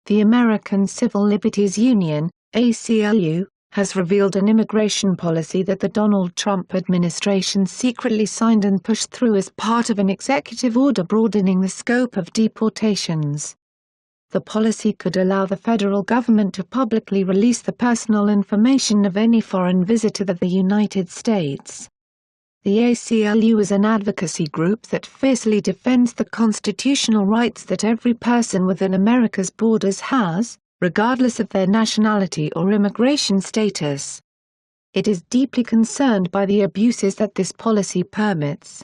The American Civil Liberties Union, ACLU, has revealed an immigration policy that the Donald Trump administration secretly signed and pushed through as part of an executive order broadening the scope of deportations. The policy could allow the federal government to publicly release the personal information of any foreign visitor to the United States. The ACLU is an advocacy group that fiercely defends the constitutional rights that every person within America's borders has, regardless of their nationality or immigration status. It is deeply concerned by the abuses that this policy permits.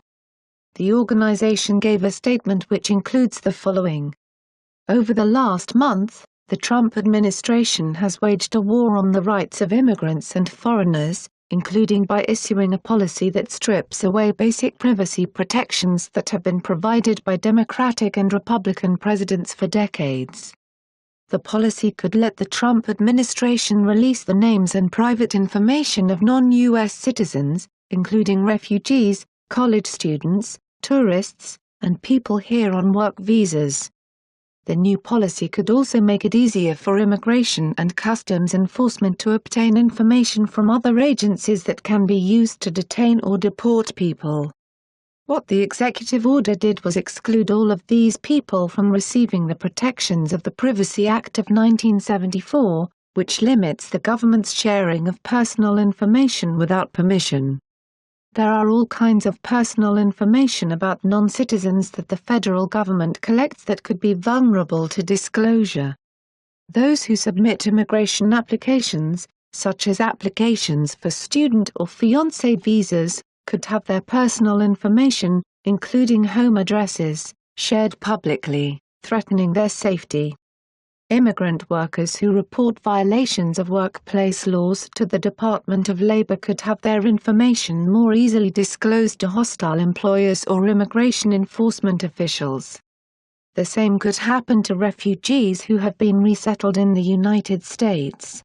The organization gave a statement which includes the following. Over the last month, the Trump administration has waged a war on the rights of immigrants and foreigners, including by issuing a policy that strips away basic privacy protections that have been provided by Democratic and Republican presidents for decades. The policy could let the Trump administration release the names and private information of non-U.S. citizens, including refugees, college students, tourists, and people here on work visas. The new policy could also make it easier for Immigration and Customs Enforcement to obtain information from other agencies that can be used to detain or deport people. What the executive order did was exclude all of these people from receiving the protections of the Privacy Act of 1974, which limits the government's sharing of personal information without permission. There are all kinds of personal information about non-citizens that the federal government collects that could be vulnerable to disclosure. Those who submit immigration applications, such as applications for student or fiancé visas, could have their personal information, including home addresses, shared publicly, threatening their safety. Immigrant workers who report violations of workplace laws to the Department of Labor could have their information more easily disclosed to hostile employers or immigration enforcement officials. The same could happen to refugees who have been resettled in the United States.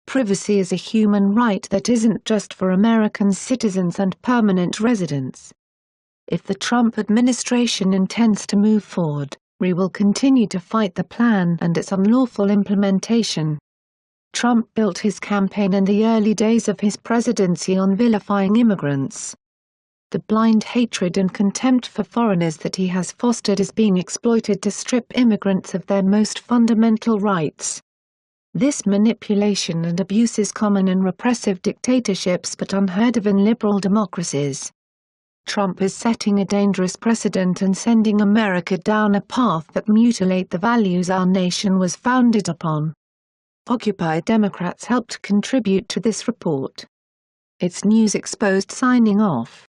Privacy is a human right that isn't just for American citizens and permanent residents. If the Trump administration intends to move forward, we will continue to fight the plan and its unlawful implementation. Trump built his campaign in the early days of his presidency on vilifying immigrants. The blind hatred and contempt for foreigners that he has fostered is being exploited to strip immigrants of their most fundamental rights. This manipulation and abuse is common in repressive dictatorships but unheard of in liberal democracies. Trump is setting a dangerous precedent and sending America down a path that mutilates the values our nation was founded upon. Occupy Democrats helped contribute to this report. It's News Exposed signing off.